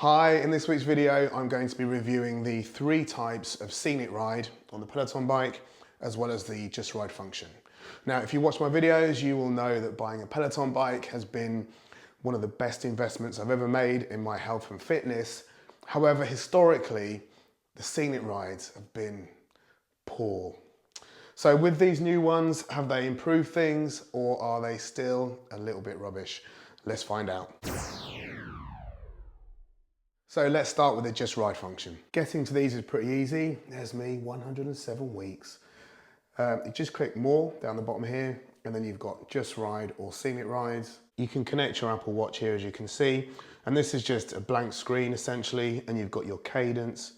Hi, in this week's video, I'm going to be reviewing the 3 types of Scenic ride on the Peloton bike, as well as the Just Ride function. Now, if you watch my videos, you will know that buying a Peloton bike has been one of the best investments I've ever made in my health and fitness. However, historically, the Scenic rides have been poor. So with these new ones, have they improved things or are they still a little bit rubbish? Let's find out. So let's start with the Just Ride function. Getting to these is pretty easy. There's me, 107 weeks. You just click more down the bottom here, and then you've got Just Ride or Scenic rides. You can connect your Apple Watch here, as you can see, and this is just a blank screen essentially, and you've got your cadence,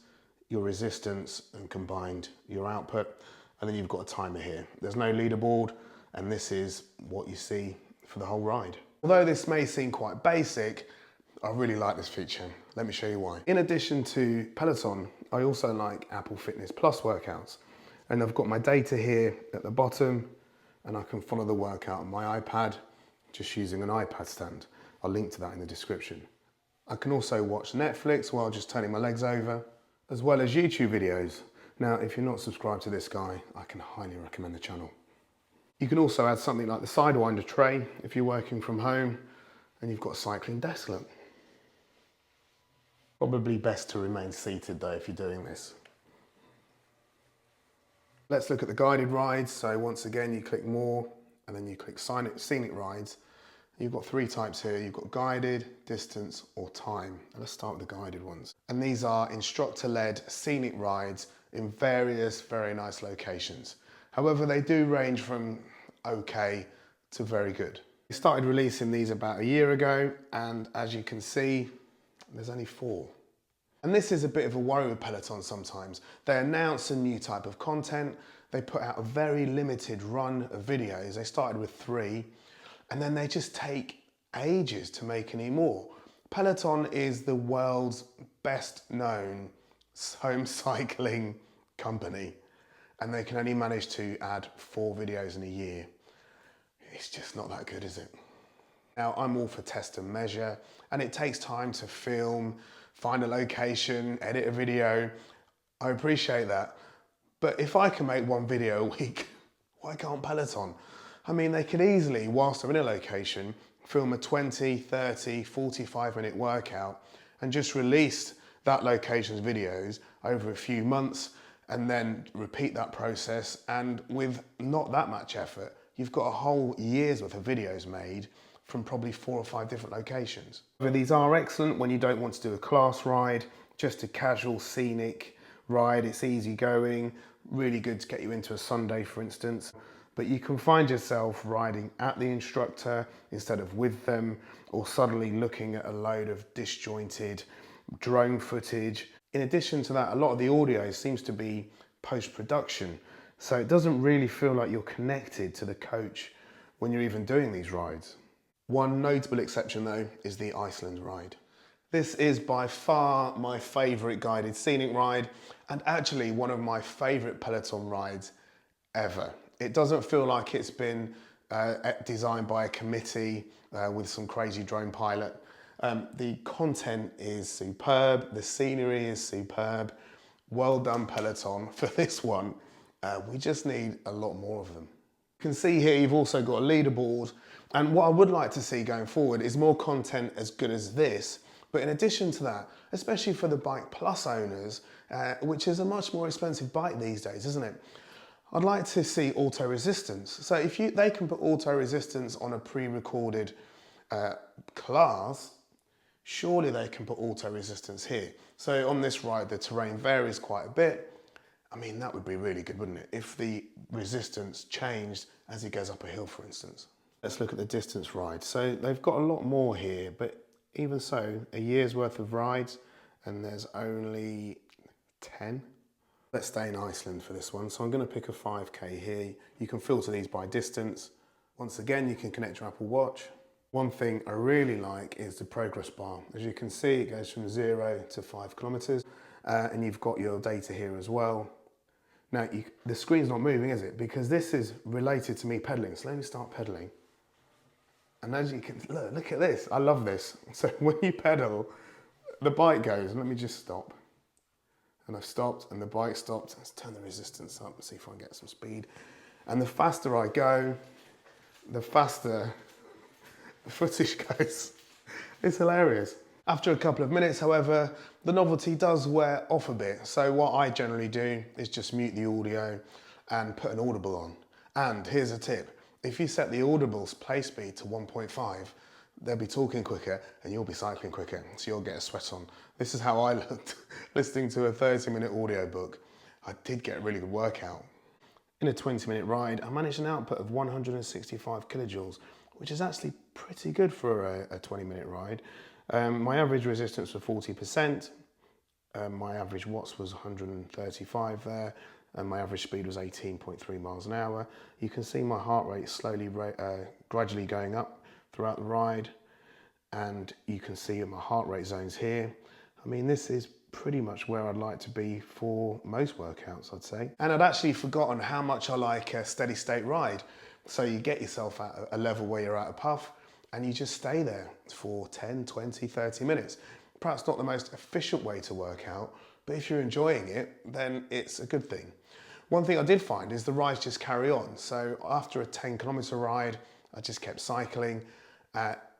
your resistance, and combined your output, and then you've got a timer here. There's no leaderboard, and this is what you see for the whole ride. Although this may seem quite basic, I really like this feature. Let me show you why. In addition to Peloton, I also like Apple Fitness Plus workouts. And I've got my data here at the bottom, and I can follow the workout on my iPad just using an iPad stand. I'll link to that in the description. I can also watch Netflix while just turning my legs over, as well as YouTube videos. Now, if you're not subscribed to this guy, I can highly recommend the channel. You can also add something like the Sidewinder tray if you're working from home and you've got a cycling desk look. Probably best to remain seated though if you're doing this. Let's look at the guided rides. So once again, you click more and then you click Scenic rides. You've got 3 types here. You've got guided, distance or time. And let's start with the guided ones. And these are instructor-led scenic rides in various very nice locations. However, they do range from okay to very good. We started releasing these about a year ago, and as you can see, there's only 4. And this is a bit of a worry with Peloton sometimes. They announce a new type of content, they put out a very limited run of videos. They started with 3, and then they just take ages to make any more. Peloton is the world's best known home cycling company, and they can only manage to add 4 videos in a year. It's just not that good, is it? Now, I'm all for test and measure, and it takes time to film, find a location, edit a video. I appreciate that. But if I can make 1 video a week, why can't Peloton? I mean, they could easily, whilst they're in a location, film a 20, 30, 45-minute workout and just release that location's videos over a few months and then repeat that process. And with not that much effort, you've got a whole year's worth of videos made from probably 4 or 5 different locations. These are excellent when you don't want to do a class ride, just a casual scenic ride. It's easy going, really good to get you into a Sunday, for instance. But you can find yourself riding at the instructor instead of with them, or suddenly looking at a load of disjointed drone footage. In addition to that, a lot of the audio seems to be post-production, so it doesn't really feel like you're connected to the coach when you're even doing these rides. One notable exception though is the Iceland ride. This is by far my favourite guided scenic ride, and actually one of my favourite Peloton rides ever. It doesn't feel like it's been designed by a committee with some crazy drone pilot. The content is superb, the scenery is superb. Well done, Peloton, for this one. We just need a lot more of them. You can see here you've also got a leaderboard, and what I would like to see going forward is more content as good as this. But in addition to that, especially for the Bike Plus owners, which is a much more expensive bike these days, isn't it? I'd like to see auto resistance. So if they can put auto resistance on a pre-recorded class, surely they can put auto resistance here. So on this ride, the terrain varies quite a bit. I mean, that would be really good, wouldn't it? If the resistance changed as he goes up a hill, for instance. Let's look at the distance ride. So they've got a lot more here, but even so, a year's worth of rides, and there's only 10. Let's stay in Iceland for this one. So I'm going to pick a 5K here. You can filter these by distance. Once again, you can connect your Apple Watch. One thing I really like is the progress bar. As you can see, it goes from 0 to 5 kilometers, and you've got your data here as well. Now, the screen's not moving, is it? Because this is related to me pedaling. So let me start pedaling. And as you can, look at this, I love this. So when you pedal, the bike goes, and let me just stop. And I've stopped and the bike stopped. Let's turn the resistance up and see if I can get some speed. And the faster I go, the faster the footage goes. It's hilarious. After a couple of minutes, however, the novelty does wear off a bit. So what I generally do is just mute the audio and put an audible on. And here's a tip. If you set the audible's play speed to 1.5, they'll be talking quicker and you'll be cycling quicker. So you'll get a sweat on. This is how I looked listening to a 30-minute audio book. I did get a really good workout. In a 20-minute ride, I managed an output of 165 kilojoules, which is actually pretty good for a 20-minute ride. My average resistance was 40%, my average watts was 135 there, and my average speed was 18.3 miles an hour. You can see my heart rate slowly, gradually going up throughout the ride, and you can see my heart rate zones here. I mean, this is pretty much where I'd like to be for most workouts, I'd say. And I'd actually forgotten how much I like a steady state ride. So you get yourself at a level where you're at a puff and you just stay there for 10, 20, 30 minutes. Perhaps not the most efficient way to work out, but if you're enjoying it, then it's a good thing. One thing I did find is the rides just carry on. So after a 10-kilometer ride, I just kept cycling,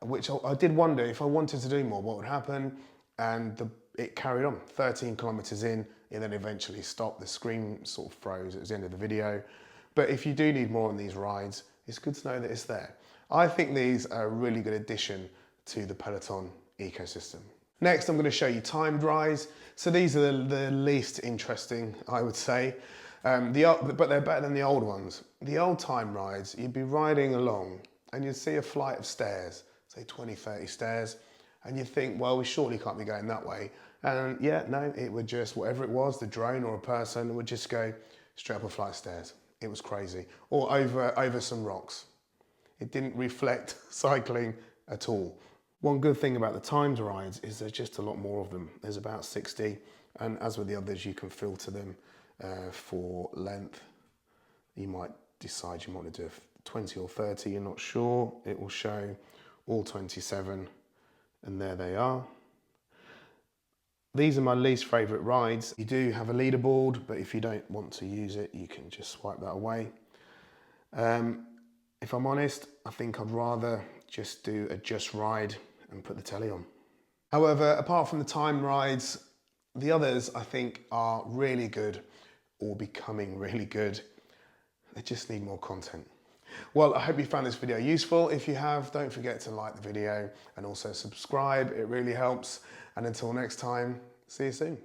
which I did wonder if I wanted to do more, what would happen? And it carried on. 13 kilometers in, it then eventually stopped. The screen sort of froze. It was the end of the video. But if you do need more on these rides, it's good to know that it's there. I think these are a really good addition to the Peloton ecosystem. Next, I'm going to show you timed rides. So these are the least interesting, I would say, but they're better than the old ones. The old time rides, you'd be riding along and you'd see a flight of stairs, say 20, 30 stairs, and you'd think, well, we surely can't be going that way. And yeah, no, it would just, whatever it was, the drone or a person would just go straight up a flight of stairs. It was crazy. Or over some rocks. It didn't reflect cycling at all. One good thing about the timed rides is there's just a lot more of them. There's about 60, and as with the others, you can filter them for length. You might decide you want to do 20 or 30, you're not sure. It will show all 27, and there they are. These are my least favourite rides. You do have a leaderboard, but if you don't want to use it, you can just swipe that away. If I'm honest, I think I'd rather just do a just ride and put the telly on. However, apart from the time rides, the others I think are really good or becoming really good. They just need more content. Well, I hope you found this video useful. If you have, don't forget to like the video and also subscribe. It really helps. And until next time, see you soon.